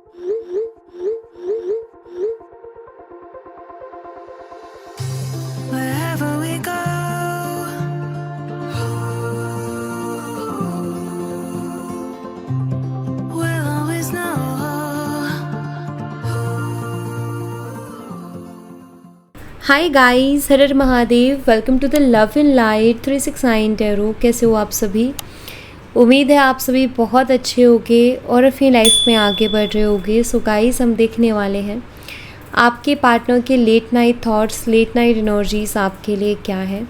Wherever we go, we'll always know. Hi guys, हर हर Mahadev. Welcome to the love in light 369 tarot. कैसे हो आप सभी? उम्मीद है आप सभी बहुत अच्छे होगे और अपनी लाइफ में आगे बढ़ रहे होगे। सो गाइस, हम देखने वाले हैं आपके पार्टनर के late night thoughts, late night energies आपके लिए क्या है।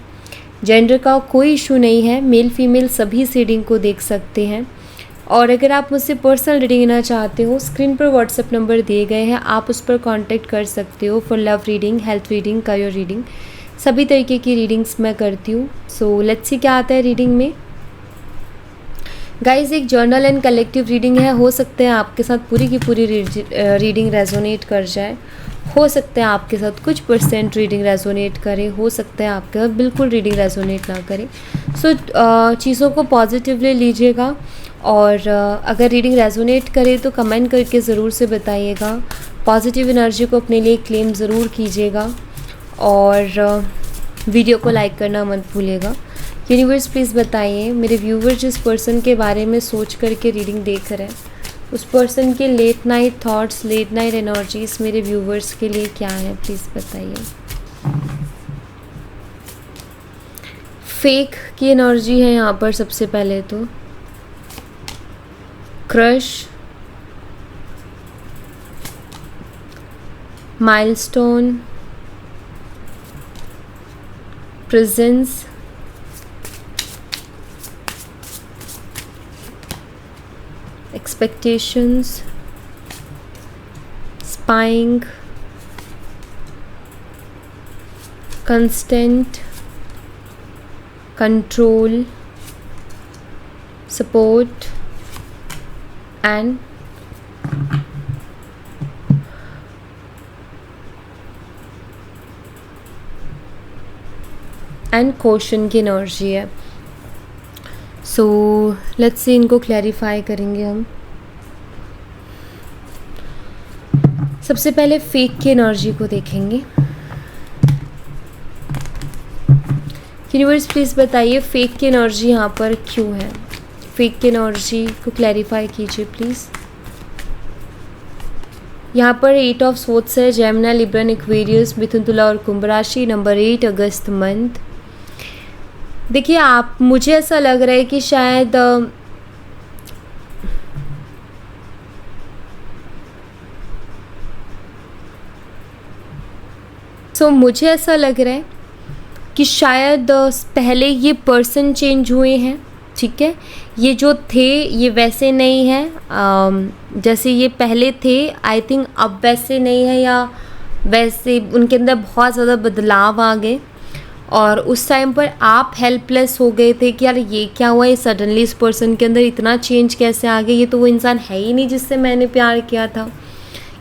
जेंडर का कोई इशू नहीं है, मेल फीमेल सभी इस रीडिंग को देख सकते हैं। और अगर आप मुझसे पर्सनल रीडिंग लेना चाहते हो, स्क्रीन पर व्हाट्सएप नंबर दिए गए हैं, आप उस पर कांटेक्ट कर सकते हो for love reading, health reading, career reading, सभी तरीके की रीडिंग्स मैं करती हूँ। सो लेट्स सी क्या आता है रीडिंग में। गाइस, एक जर्नल एंड कलेक्टिव रीडिंग है। हो सकता है आपके साथ पूरी की पूरी रीडिंग रेजोनेट कर जाए, हो सकता है आपके साथ कुछ परसेंट रीडिंग रेजोनेट करे, हो सकता है आपके साथ बिल्कुल रीडिंग रेजोनेट ना करे। सो चीज़ों को पॉजिटिवली लीजिएगा और अगर रीडिंग रेजोनेट करे तो कमेंट करके ज़रूर से बताइएगा। पॉजिटिव एनर्जी को अपने लिए क्लेम ज़रूर कीजिएगा और वीडियो को लाइक करना मत भूलिएगा। यूनिवर्स प्लीज़ बताइए, मेरे व्यूवर जिस पर्सन के बारे में सोच करके रीडिंग देख रहे हैं, उस पर्सन के late night thoughts, late night energies मेरे व्यूवर्स के लिए क्या है, प्लीज़ बताइए। फेक की एनर्जी है यहाँ पर। सबसे पहले तो crush, milestone, presence, expectations, spying, constant, control, support and caution की एनर्जी है। सो लेट्स सी, इनको क्लैरिफाई करेंगे हम। सबसे पहले फेक की एनर्जी को देखेंगे। यूनिवर्स प्लीज़ बताइए फेक की एनर्जी यहाँ पर क्यों है। फेक की एनर्जी को क्लैरिफाई कीजिए प्लीज़। यहाँ पर 8 ऑफ सोर्ड्स है, जेमिनी, लिब्रा, एक्वेरियस, मिथुन, तुला और कुंभ राशि, नंबर 8 अगस्त मंथ। देखिए, आप, मुझे ऐसा लग रहा है कि शायद मुझे ऐसा लग रहा है कि शायद पहले ये पर्सन चेंज हुए हैं, ठीक है। ये जो थे ये वैसे नहीं हैं जैसे ये पहले थे। आई थिंक अब वैसे नहीं है, या वैसे उनके अंदर बहुत ज़्यादा बदलाव आ गए और उस टाइम पर आप हेल्पलेस हो गए थे कि यार ये क्या हुआ, ये सडनली इस पर्सन के अंदर इतना चेंज कैसे आ गया, ये तो वो इंसान है ही नहीं जिससे मैंने प्यार किया था,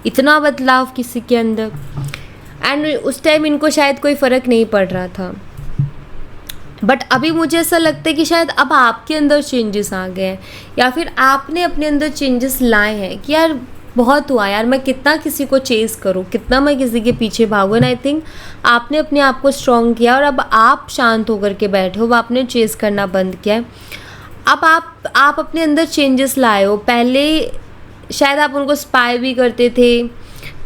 इतना बदलाव किसी के अंदर। एंड उस टाइम इनको शायद कोई फ़र्क नहीं पड़ रहा था, बट अभी मुझे ऐसा लगता है कि शायद अब आपके अंदर चेंजेस आ गए हैं, या फिर आपने अपने अंदर चेंजेस लाए हैं कि यार बहुत हुआ यार, मैं कितना किसी को चेज़ करूँ, कितना मैं किसी के पीछे भागूँ। एंड आई थिंक आपने अपने आप को स्ट्रॉन्ग किया और अब आप शांत होकर के बैठे हो, अब आपने चेज़ करना बंद किया है। अब आप अपने अंदर चेंजेस लाए हो। पहले शायद आप उनको स्पाई भी करते थे,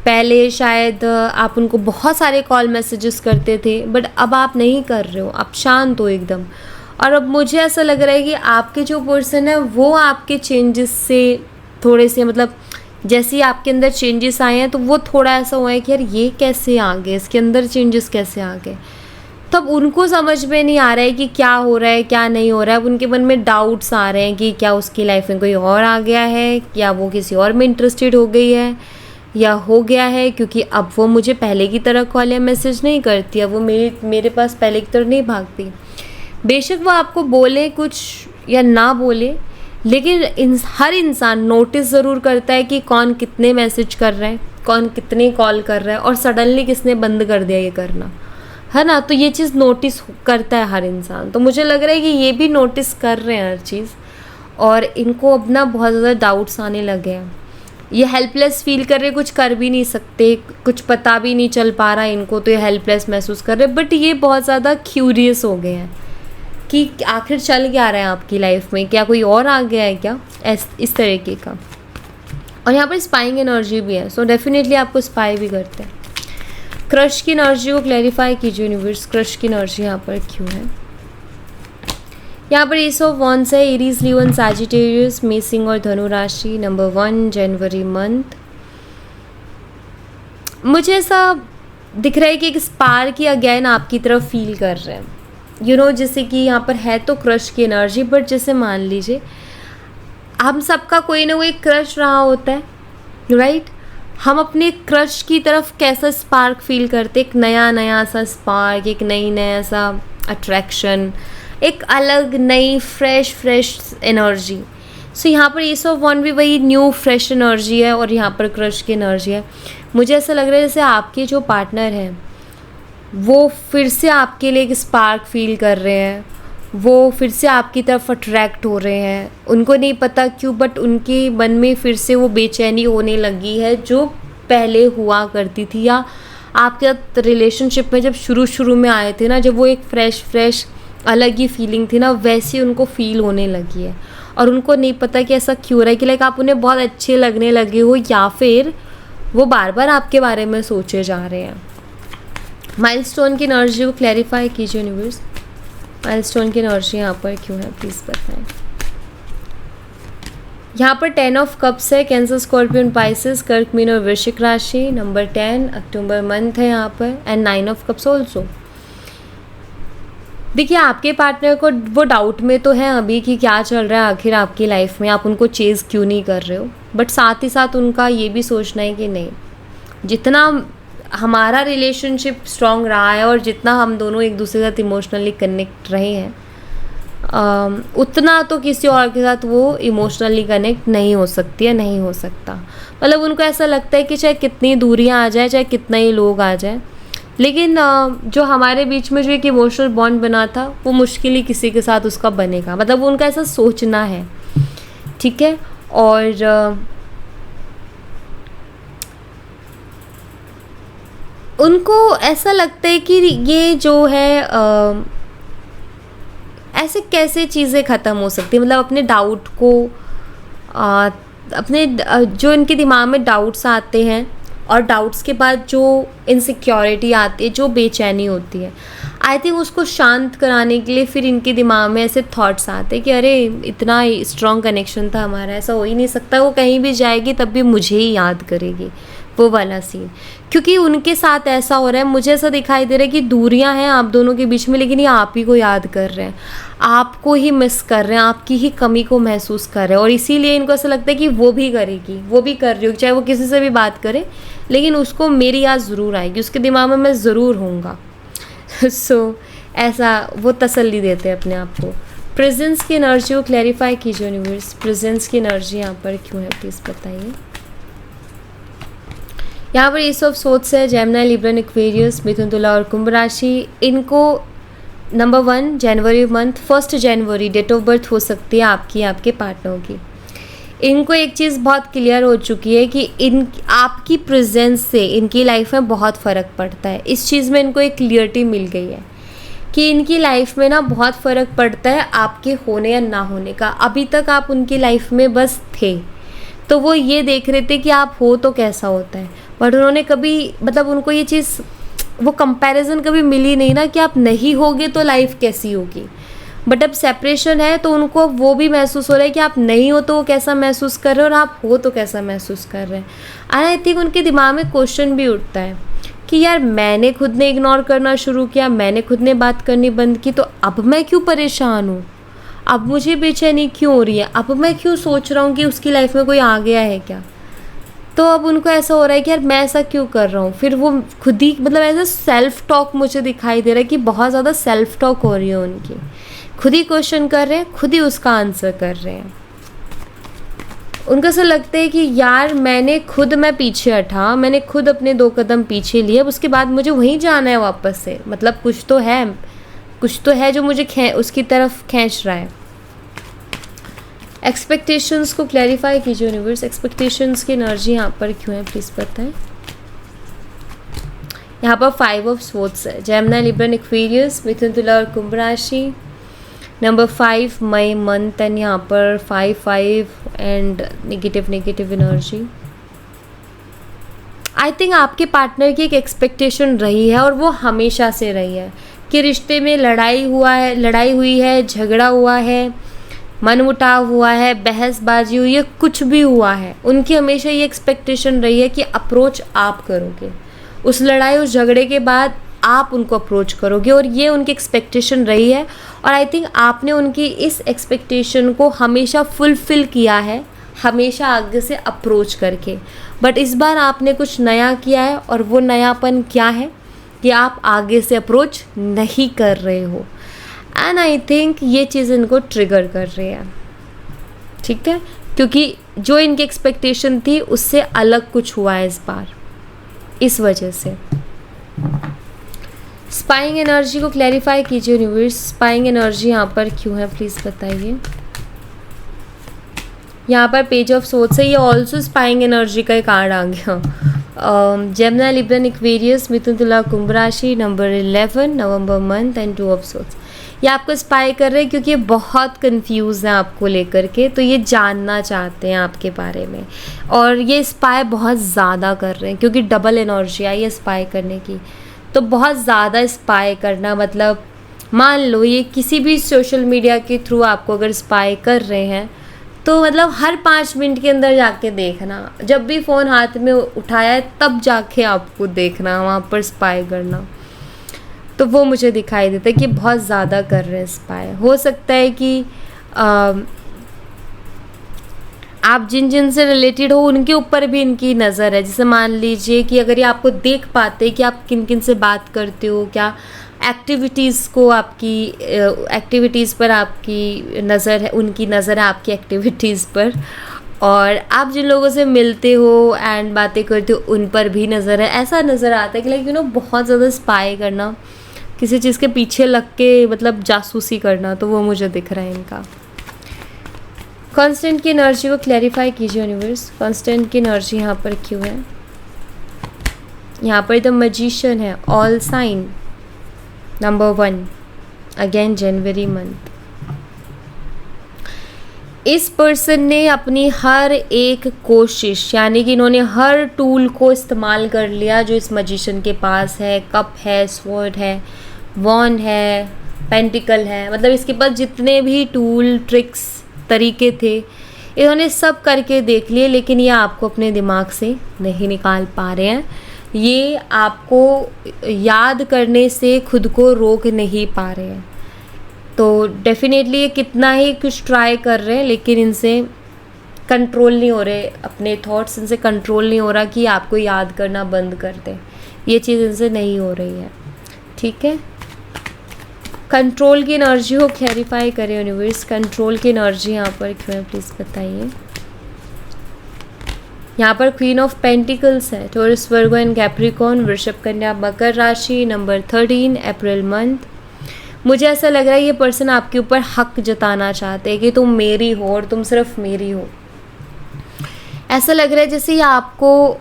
पहले शायद आप उनको बहुत सारे कॉल मैसेजेस करते थे, बट अब आप नहीं कर रहे हो, आप शांत हो एकदम। और अब मुझे ऐसा लग रहा है कि आपके जो पर्सन है वो आपके चेंजेस से थोड़े से, मतलब जैसे ही आपके अंदर चेंजेस आए हैं तो वो थोड़ा ऐसा हुआ है कि यार ये कैसे आ गए, इसके अंदर चेंजेस कैसे आ गए। तब उनको समझ में नहीं आ रहा है कि क्या हो रहा है, क्या नहीं हो रहा है। अब उनके मन में डाउट्स आ रहे हैं कि क्या उसकी लाइफ में कोई और आ गया है, या वो किसी और में इंटरेस्टेड हो गई है, या हो गया है, क्योंकि अब वो मुझे पहले की तरह कॉल या मैसेज नहीं करती, अब वो मेरे पास पहले की तरह नहीं भागती। बेशक वो आपको बोले कुछ या ना बोले, लेकिन हर इंसान नोटिस ज़रूर करता है कि कौन कितने मैसेज कर रहे हैं, कौन कितने कॉल कर रहा है, और सडनली किसने बंद कर दिया ये करना, है ना। तो ये चीज़ नोटिस करता है हर इंसान। तो मुझे लग रहा है कि ये भी नोटिस कर रहे हैं हर चीज़, और इनको अब ना बहुत ज़्यादा डाउट्स आने लगे हैं। ये हेल्पलेस फील कर रहे, कुछ कर भी नहीं सकते, कुछ पता भी नहीं चल पा रहा इनको, तो ये हेल्पलेस महसूस कर रहे। बट ये बहुत ज़्यादा क्यूरियस हो गए हैं कि आखिर चल क्या रहा है आपकी लाइफ में, क्या कोई और आ गया है क्या, इस तरीके का। और यहाँ पर स्पाइंग एनर्जी भी है, सो डेफिनेटली आपको स्पाई भी करते हैं। क्रश की एनर्जी को क्लैरिफाई कीजिए यूनिवर्स, क्रश की एनर्जी यहाँ पर क्यों है। यहाँ पर एस ऑफ वॉन्ड्स है, एरीज, लियो एंड सैजिटेरियस, मेषिंग और धनु राशि, नंबर 1 जनवरी मंथ। मुझे ऐसा दिख रहा है कि एक स्पार्क ही अगेन आपकी तरफ फील कर रहे हैं, यू नो, जैसे कि यहाँ पर है तो क्रश की एनर्जी, बट जैसे मान लीजिए हम सबका कोई ना कोई क्रश रहा होता है, राइट। हम अपने क्रश की तरफ कैसा स्पार्क फील करते, एक नया नया सा स्पार्क, एक नया सा अट्रैक्शन, एक अलग नई फ्रेश एनर्जी। सो यहाँ पर एस ऑफ वॉन्ड भी वही न्यू फ्रेश एनर्जी है और यहाँ पर क्रश की एनर्जी है। मुझे ऐसा लग रहा है जैसे आपके जो पार्टनर हैं वो फिर से आपके लिए एक स्पार्क फील कर रहे हैं, वो फिर से आपकी तरफ अट्रैक्ट हो रहे हैं। उनको नहीं पता क्यों, बट उनके मन में फिर से वो बेचैनी होने लगी है जो पहले हुआ करती थी, या आपके रिलेशनशिप में जब शुरू में आए थे ना, जब वो एक फ्रेश अलग ही फीलिंग थी ना, वैसे उनको फील होने लगी है। और उनको नहीं पता कि ऐसा क्यों रहा है, कि लाइक आप उन्हें बहुत अच्छे लगने लगे हो, या फिर वो बार बार आपके बारे में सोचे जा रहे हैं। माइलस्टोन की एनर्जी को क्लैरिफाई कीजिए यूनिवर्स, माइलस्टोन की एनर्जी यहाँ पर क्यों है, प्लीज़ बताएं। यहाँ पर 10 ऑफ कप्स है, कैंसर, स्कॉर्पियन, पाइसेस, कर्क, मीन और वृश्चिक राशि, नंबर 10 अक्टूबर मंथ है यहाँ पर, एंड 9 ऑफ कप्स ऑल्सो। देखिए आपके पार्टनर को वो डाउट में तो है अभी कि क्या चल रहा है आखिर आपकी लाइफ में, आप उनको चेज़ क्यों नहीं कर रहे हो, बट साथ ही साथ उनका ये भी सोचना है कि नहीं, जितना हमारा रिलेशनशिप स्ट्रॉन्ग रहा है और जितना हम दोनों एक दूसरे के साथ इमोशनली कनेक्ट रहे हैं, उतना तो किसी और के साथ वो इमोशनली कनेक्ट नहीं हो सकती है, नहीं हो सकता। मतलब उनको ऐसा लगता है कि चाहे कितनी दूरियां आ जाए, चाहे कितना ही लोग आ जाए, लेकिन जो हमारे बीच में जो एक इमोशनल बॉन्ड बना था वो मुश्किल ही किसी के साथ उसका बनेगा। मतलब उनका ऐसा सोचना है, ठीक है। और उनको ऐसा लगता है कि ये जो है ऐसे कैसे चीज़ें ख़त्म हो सकती है, मतलब अपने डाउट को अपने जो इनके दिमाग में डाउट्स आते हैं और डाउट्स के बाद जो इनसिक्योरिटी आती है, जो बेचैनी होती है, आई थिंक उसको शांत कराने के लिए फिर इनके दिमाग में ऐसे थॉट्स आते हैं कि अरे इतना स्ट्रॉन्ग कनेक्शन था हमारा, ऐसा हो ही नहीं सकता, वो कहीं भी जाएगी तब भी मुझे ही याद करेगी, वो वाला सीन। क्योंकि उनके साथ ऐसा हो रहा है, मुझे ऐसा दिखाई दे रहा है कि दूरियां हैं आप दोनों के बीच में, लेकिन ये आप ही को याद कर रहे हैं, आपको ही मिस कर रहे हैं, आपकी ही कमी को महसूस कर रहे हैं। और इसीलिए इनको ऐसा लगता है कि वो भी करेगी, वो भी कर रही होगी, चाहे वो किसी से भी बात करे, लेकिन उसको मेरी याद ज़रूर आएगी, उसके दिमाग में मैं ज़रूर होऊंगा। सो ऐसा वो तसल्ली देते हैं अपने आप को। प्रेजेंस की एनर्जी को क्लैरिफाई कीजिए यूनिवर्स, प्रेजेंस की एनर्जी यहाँ पर क्यों है, प्लीज़ बताइए। यहाँ पर एस ऑफ सोर्ड्स है, जेमिनी, लिब्रा, एक्वेरियस, मिथुन, तुला और कुंभ राशि। इनको नंबर 1 जनवरी मंथ, 1 जनवरी डेट ऑफ बर्थ हो सकती है आपकी, आपके पार्टनर की। इनको एक चीज़ बहुत क्लियर हो चुकी है कि आपकी प्रेजेंस से इनकी लाइफ में बहुत फ़र्क पड़ता है। इस चीज़ में इनको एक क्लियरिटी मिल गई है कि इनकी लाइफ में ना बहुत फ़र्क पड़ता है आपके होने या ना होने का। अभी तक आप उनकी लाइफ में बस थे, तो वो ये देख रहे थे कि आप हो तो कैसा होता है, बट उन्होंने कभी, मतलब उनको ये चीज़, वो कंपैरिजन कभी मिली नहीं ना कि आप नहीं होगे तो लाइफ कैसी होगी। बट अब सेपरेशन है तो उनको वो भी महसूस हो रहा है कि आप नहीं हो तो वो कैसा महसूस कर रहे हैं और आप हो तो कैसा महसूस कर रहे हैं। एंड आई थिंक उनके दिमाग में क्वेश्चन भी उठता है कि यार मैंने खुद ने इग्नोर करना शुरू किया, मैंने खुद ने बात करनी बंद की, तो अब मैं क्यों परेशान हूँ, अब मुझे बेचैनी क्यों हो रही है, अब मैं क्यों सोच रहा हूँ कि उसकी लाइफ में कोई आ गया है क्या। तो अब उनको ऐसा हो रहा है कि यार मैं ऐसा क्यों कर रहा हूँ। फिर वो खुद ही, मतलब ऐसा सेल्फ टॉक मुझे दिखाई दे रहा है कि बहुत ज़्यादा सेल्फ टॉक हो रही है उनकी, खुद ही क्वेश्चन कर रहे हैं, खुद ही उसका आंसर कर रहे हैं। उनको ऐसा लगता है कि यार मैं पीछे हटा, मैंने खुद अपने 2 कदम पीछे लिए, अब उसके बाद मुझे वहीं जाना है वापस से। मतलब कुछ तो है जो मुझे उसकी तरफ खींच रहा है। एक्सपेक्टेशंस को क्लैरिफाई कीजिए यूनिवर्स, एक्सपेक्टेशंस की एनर्जी यहाँ पर क्यों है प्लीज़ बताएं। यहाँ पर 5 ऑफ स्वॉर्ड्स है, जेमिनी, लिब्रा, एक्वेरियस, मिथुन, तुला और कुंभ राशि। नंबर 5 मई मंथ एंड यहाँ पर 5 and negative energy. I think आपके पार्टनर की एक एक्सपेक्टेशन रही है और वो हमेशा से रही है कि रिश्ते में लड़ाई हुई है, झगड़ा हुआ है, मनमुटाव हुआ है, बहसबाजी हुई है, कुछ भी हुआ है, उनकी हमेशा ये एक्सपेक्टेशन रही है कि अप्रोच आप करोगे, उस लड़ाई उस झगड़े के बाद आप उनको अप्रोच करोगे, और ये उनकी एक्सपेक्टेशन रही है। और आई थिंक आपने उनकी इस एक्सपेक्टेशन को हमेशा फुलफ़िल किया है, हमेशा आगे से अप्रोच करके। बट इस बार आपने कुछ नया किया है, और वो नयापन क्या है कि आप आगे से अप्रोच नहीं कर रहे हो, एंड आई थिंक ये चीज़ इनको ट्रिगर कर रही है, ठीक है, क्योंकि जो इनकी एक्सपेक्टेशन थी उससे अलग कुछ हुआ है इस बार, इस वजह से। स्पाइंग एनर्जी को क्लैरिफाई कीजिए यूनिवर्स, स्पाइंग एनर्जी यहाँ पर क्यों है प्लीज़ बताइए। यहाँ पर पेज ऑफ सोर्ड्स है, ये ऑल्सो स्पाइंग एनर्जी का एक कार्ड आ गया। जेमिनी, लिब्रा, एक्वेरियस, मिथुन, तुला, कुंभ राशि। Number 11 November month and 2 of swords. ये आपको स्पाई कर रहे हैं क्योंकि ये बहुत कंफ्यूज हैं आपको लेकर के, तो ये जानना चाहते हैं आपके बारे में, और ये स्पाई बहुत ज़्यादा कर रहे हैं क्योंकि डबल एनर्जी आई है स्पाई करने की। तो बहुत ज़्यादा स्पाई करना मतलब, मान लो ये किसी भी सोशल मीडिया के थ्रू आपको अगर स्पाई कर रहे हैं तो मतलब हर 5 मिनट के अंदर जाके देखना, जब भी फ़ोन हाथ में उठाया है तब जाके आपको देखना, वहाँ पर स्पाई करना। तो वो मुझे दिखाई देता है कि बहुत ज़्यादा कर रहे हैं स्पाई। हो सकता है कि आप जिन से रिलेटेड हो उनके ऊपर भी इनकी नज़र है। जैसे मान लीजिए कि अगर ये आपको देख पाते कि आप किन किन से बात करते हो, क्या एक्टिविटीज़ को, आपकी एक्टिविटीज़ पर आपकी नज़र है, उनकी नज़र है आपकी एक्टिविटीज़ पर, और आप जिन लोगों से मिलते हो एंड बातें करते हो उन पर भी नज़र है। ऐसा नज़र आता है कि लाइक बहुत ज़्यादा स्पाई करना, किसी चीज़ के पीछे लग के मतलब जासूसी करना, तो वो मुझे दिख रहा है इनका। कांस्टेंट की एनर्जी को क्लैरिफाई कीजिए यूनिवर्स, कांस्टेंट की एनर्जी यहाँ पर क्यों है। यहाँ पर द मैजिशियन है, ऑल साइन, नंबर 1 अगेन जनवरी मंथ। इस पर्सन ने अपनी हर एक कोशिश, यानी कि इन्होंने हर टूल को इस्तेमाल कर लिया जो इस मैजिशियन के पास है। कप है, स्वॉर्ड है, वॉन्ड है, पेंटिकल है, मतलब इसके पास जितने भी टूल, ट्रिक्स, तरीके थे इन्होंने सब करके देख लिए, लेकिन ये आपको अपने दिमाग से नहीं निकाल पा रहे हैं। ये आपको याद करने से खुद को रोक नहीं पा रहे हैं। तो डेफिनेटली ये कितना ही कुछ ट्राई कर रहे हैं लेकिन इनसे कंट्रोल नहीं हो रहे, अपने थॉट्स इनसे कंट्रोल नहीं हो रहा कि आपको याद करना बंद कर दें। ये चीज़ इनसे नहीं हो रही है, ठीक है। कंट्रोल की एनर्जी को क्लैरिफाई करें यूनिवर्स, कंट्रोल की एनर्जी यहाँ पर क्यों है प्लीज़ बताइए। यहाँ पर क्वीन ऑफ पेंटिकल्स है, टॉरस, वर्गो एंड कैप्रिकॉर्न, वृषभ, कन्या, मकर राशि। Number 13 April month. मुझे ऐसा लग रहा है ये पर्सन आपके ऊपर हक जताना चाहते हैं कि तुम मेरी हो और तुम सिर्फ मेरी हो। ऐसा लग रहा है जैसे ये आपको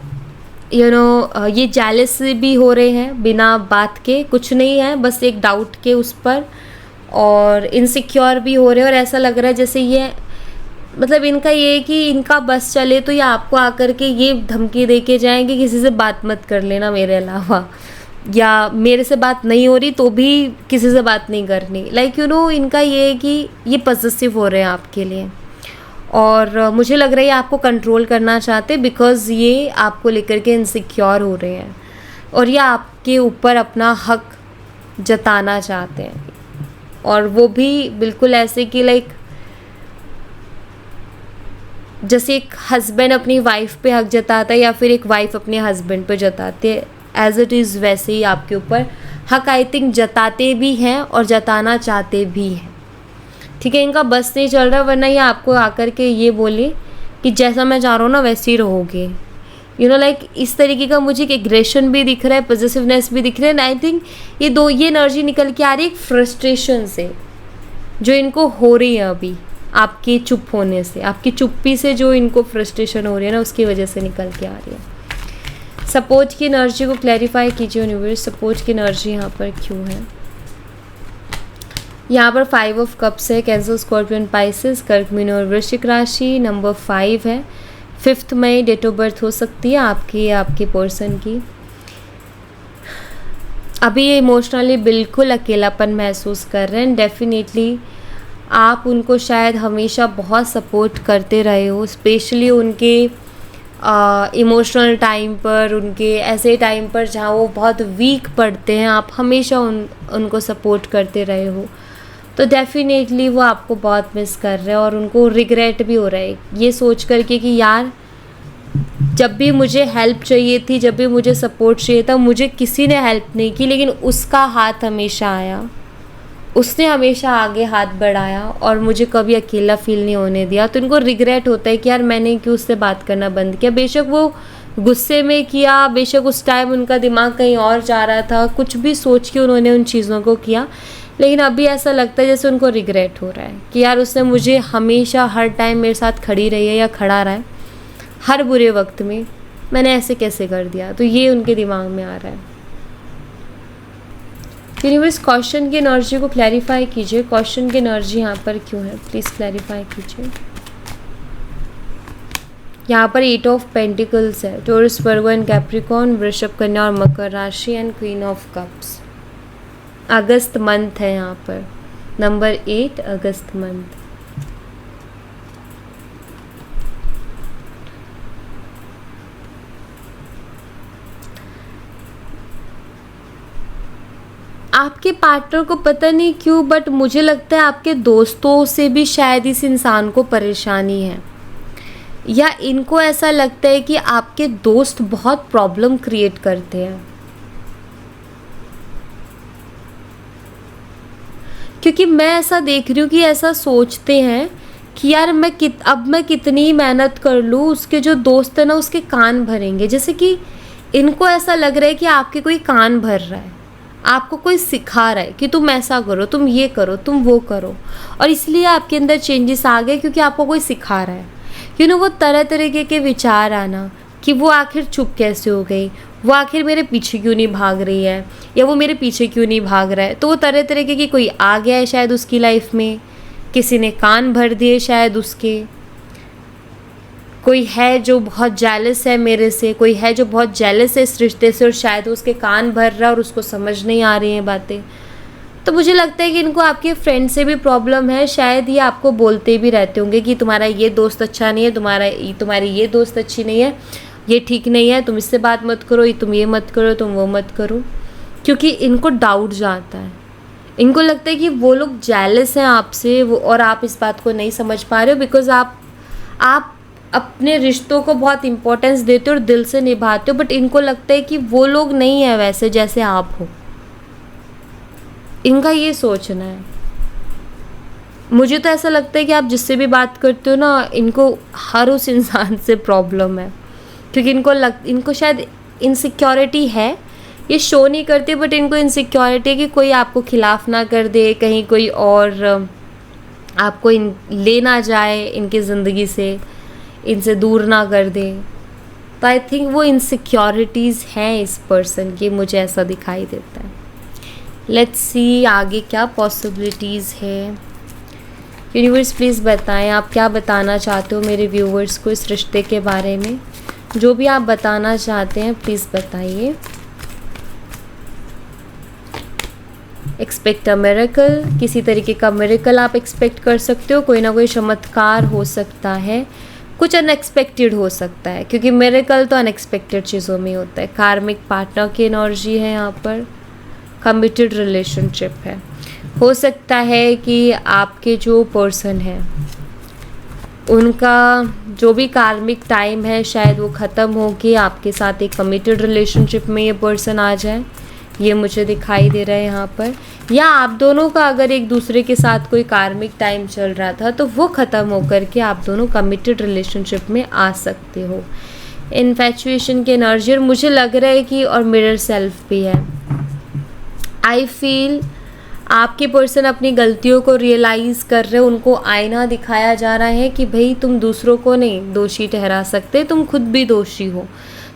ये जेलस भी हो रहे हैं बिना बात के, कुछ नहीं है, बस एक डाउट के उस पर, और इनसिक्योर भी हो रहे हैं। और ऐसा लग रहा है जैसे ये मतलब इनका ये है कि इनका बस चले तो ये आपको आकर के ये धमकी दे के जाएंगे किसी से बात मत कर लेना मेरे अलावा, या मेरे से बात नहीं हो रही तो भी किसी से बात नहीं करनी। लाइक इनका ये है कि ये पॉसेसिव हो रहे हैं आपके लिए, और मुझे लग रहा है आपको कंट्रोल करना चाहते हैं बिकॉज़ ये आपको लेकर के इनसिक्योर हो रहे हैं, और ये आपके ऊपर अपना हक जताना चाहते हैं, और वो भी बिल्कुल ऐसे कि लाइक जैसे एक हस्बैंड अपनी वाइफ पे हक जताता है या फिर एक वाइफ अपने हस्बैंड पे जताते है, एज इट इज़ वैसे ही आपके ऊपर हक आई थिंक जताते भी हैं और जताना चाहते भी हैं, ठीक है। इनका बस नहीं चल रहा, वरना ये आपको आकर के ये बोले कि जैसा मैं चाह रहा हूँ ना वैसे ही रहोगे, लाइक इस तरीके का मुझे एक एग्रेशन भी दिख रहा है, पॉजिटिवनेस भी दिख रहा है। एंड आई थिंक ये एनर्जी निकल के आ रही है एक फ्रस्ट्रेशन से जो इनको हो रही है अभी, आपके चुप होने से, आपकी चुप्पी से जो इनको फ्रस्ट्रेशन हो रही है ना, उसकी वजह से निकल के आ रही है। सपोर्ट की एनर्जी को क्लैरिफाई कीजिए यूनिवर्स, सपोर्ट की एनर्जी यहाँ पर क्यों है। यहाँ पर 5 ऑफ कप्स है, कैंसर, स्कॉर्पियन, पाइसेस, कर्क, मीन और वृश्चिक राशि। नंबर 5 है, 5 मई डेट ऑफ बर्थ हो सकती है आपकी या आपके पर्सन की। अभी ये इमोशनली बिल्कुल अकेलापन महसूस कर रहे हैं। डेफिनेटली आप उनको शायद हमेशा बहुत सपोर्ट करते रहे हो, स्पेशली उनके इमोशनल टाइम पर, उनके ऐसे टाइम पर जहाँ वो बहुत वीक पड़ते हैं, आप हमेशा उनको सपोर्ट करते रहे हो। तो डेफिनेटली वो आपको बहुत मिस कर रहे हैं और उनको रिग्रेट भी हो रहा है ये सोच करके कि यार जब भी मुझे हेल्प चाहिए थी, जब भी मुझे सपोर्ट चाहिए था, मुझे किसी ने हेल्प नहीं की, लेकिन उसका हाथ हमेशा आया, उसने हमेशा आगे हाथ बढ़ाया और मुझे कभी अकेला फील नहीं होने दिया। तो इनको रिग्रेट होता है कि यार मैंने क्यों उससे बात करना बंद किया। बेशक वो गुस्से में किया, बेशक उस टाइम उनका दिमाग कहीं और जा रहा था, कुछ भी सोच के उन्होंने उन चीज़ों को किया, लेकिन अभी ऐसा लगता है जैसे उनको रिग्रेट हो रहा है कि यार उसने मुझे हमेशा हर टाइम मेरे साथ खड़ी रही है या खड़ा रहा है हर बुरे वक्त में, मैंने ऐसे कैसे कर दिया। तो ये उनके दिमाग में आ रहा है। यूनिवर्स क्वेश्चन की एनर्जी को क्लैरिफाई कीजिए, क्वेश्चन की एनर्जी यहाँ पर क्यों है, प्लीज़ क्लैरिफाई कीजिए। यहाँ पर 8 ऑफ पेंटिकल्स है, टॉरस, वर्गो एंड कैप्रिकॉर्न, वृषभ, कन्या और मकर राशि and queen of cups. August month है यहाँ पर, नंबर 8 अगस्त मंथ। आपके पार्टनर को पता नहीं क्यों, बट मुझे लगता है आपके दोस्तों से भी शायद इस इंसान को परेशानी है, या इनको ऐसा लगता है कि आपके दोस्त बहुत प्रॉब्लम क्रिएट करते हैं। क्योंकि मैं ऐसा देख रही हूँ कि ऐसा सोचते हैं कि यार अब मैं कितनी मेहनत कर लूँ, उसके जो दोस्त है ना उसके कान भरेंगे। जैसे कि इनको ऐसा लग रहा है कि आपके कोई कान भर रहा है, आपको कोई सिखा रहा है कि तुम ऐसा करो, तुम ये करो, तुम वो करो, और इसलिए आपके अंदर चेंजेस आ गए क्योंकि आपको कोई सिखा रहा है। वो तरह तरीके के विचार आना कि वो आखिर चुप कैसे हो गई, वो आखिर मेरे पीछे क्यों नहीं भाग रही है, या वो मेरे पीछे क्यों नहीं भाग रहा है। तो वो तरह तरीके की कोई आ गया है शायद उसकी लाइफ में, किसी ने कान भर दिए शायद उसके, कोई है जो बहुत जेलस है मेरे से, कोई है जो बहुत जेलस है इस रिश्ते से और शायद उसके कान भर रहा है और उसको समझ नहीं आ रही हैं बातें। तो मुझे लगता है कि इनको आपके फ्रेंड से भी प्रॉब्लम है। शायद ये आपको बोलते भी रहते होंगे कि तुम्हारा ये दोस्त अच्छा नहीं है, तुम्हारी ये दोस्त अच्छी नहीं है, ये ठीक नहीं है, तुम इससे बात मत करो, तुम ये मत करो, तुम वो मत करो। क्योंकि इनको डाउट जाता है, इनको लगता है कि वो लोग जेलस हैं आपसे, वो और आप इस बात को नहीं समझ पा रहे हो बिकॉज आप अपने रिश्तों को बहुत इम्पोर्टेंस देते हो और दिल से निभाते हो, बट इनको लगता है कि वो लोग नहीं है वैसे जैसे आप हो। इनका ये सोचना है। मुझे तो ऐसा लगता है कि आप जिससे भी बात करते हो ना, इनको हर उस इंसान से प्रॉब्लम है, क्योंकि इनको शायद इनसिक्योरिटी है, ये शो नहीं करते बट इनको इनसिक्योरिटी है कि कोई आपको खिलाफ ना कर दे, कहीं कोई और आपको ले ना जाए इनकी ज़िंदगी से, इनसे दूर ना कर दे। तो आई थिंक वो इनसिक्योरिटीज़ हैं इस पर्सन की, मुझे ऐसा दिखाई देता है। लेट्स सी आगे क्या पॉसिबिलिटीज़ है। यूनिवर्स प्लीज़ बताएं आप क्या बताना चाहते हो मेरे व्यूवर्स को इस रिश्ते के बारे में। जो भी आप बताना चाहते हैं प्लीज़ बताइए। एक्सपेक्ट अ मिरेकल, किसी तरीके का मिरेकल आप एक्सपेक्ट कर सकते हो, कोई ना कोई चमत्कार हो सकता है, कुछ अनएक्सपेक्टेड हो सकता है, क्योंकि मिरेकल तो अनएक्सपेक्टेड चीज़ों में होता है। कार्मिक पार्टनर की एनर्जी है यहाँ पर, कमिटेड रिलेशनशिप है। हो सकता है कि आपके जो पर्सन है उनका जो भी कार्मिक टाइम है शायद वो ख़त्म हो के आपके साथ एक कमिटेड रिलेशनशिप में ये पर्सन आ जाए, ये मुझे दिखाई दे रहा है यहाँ पर। या आप दोनों का अगर एक दूसरे के साथ कोई कार्मिक टाइम चल रहा था तो वो ख़त्म होकर के आप दोनों कमिटेड रिलेशनशिप में आ सकते हो। इन्फैचुएशन की एनर्जी, और मुझे लग रहा है कि और मिरर सेल्फ भी है। आई फील आपके पर्सन अपनी गलतियों को रियलाइज़ कर रहे, उनको आईना दिखाया जा रहा है कि भाई तुम दूसरों को नहीं दोषी ठहरा सकते, तुम खुद भी दोषी हो।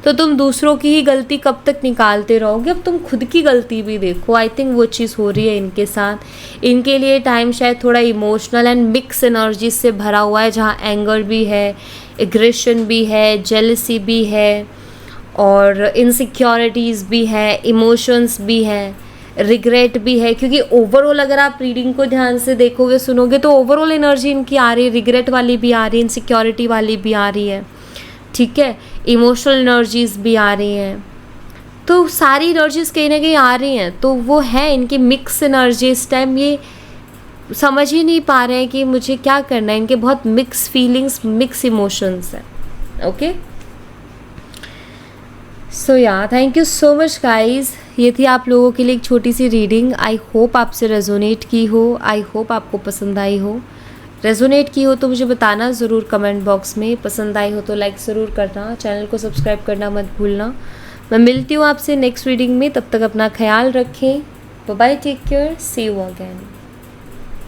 तो तुम दूसरों की ही गलती कब तक निकालते रहोगे, अब तुम खुद की गलती भी देखो। आई थिंक वो चीज़ हो रही है इनके साथ। इनके लिए टाइम शायद थोड़ा इमोशनल एंड मिक्स एनर्जी से भरा हुआ है, जहाँ एंगर भी है, एग्रेशन भी है, जेलसी भी है और इनसिक्योरिटीज़ भी है, इमोशंस भी हैं, रिग्रेट भी है। क्योंकि ओवरऑल अगर आप रीडिंग को ध्यान से देखोगे सुनोगे तो ओवरऑल एनर्जी इनकी आ रही है, रिग्रेट वाली भी आ रही है, इनसिक्योरिटी वाली भी आ रही है, ठीक है, इमोशनल एनर्जीज भी आ रही हैं। तो सारी एनर्जीज कहीं ना कहीं आ रही हैं, तो वो है इनकी मिक्स एनर्जी। इस टाइम ये समझ ही नहीं पा रहे हैं कि मुझे क्या करना है। इनके बहुत मिक्स फीलिंग्स, मिक्स इमोशंस हैं। ओके, सो या thank you so much guys. ये थी आप लोगों के लिए एक छोटी सी रीडिंग। आई होप आपसे रेजोनेट की हो, आई होप आपको पसंद आई हो। रेजोनेट की हो तो मुझे बताना ज़रूर कमेंट बॉक्स में। पसंद आई हो तो लाइक ज़रूर करना, चैनल को सब्सक्राइब करना मत भूलना। मैं मिलती हूँ आपसे नेक्स्ट रीडिंग में, तब तक अपना ख्याल रखें। Bye bye, take care, see you again.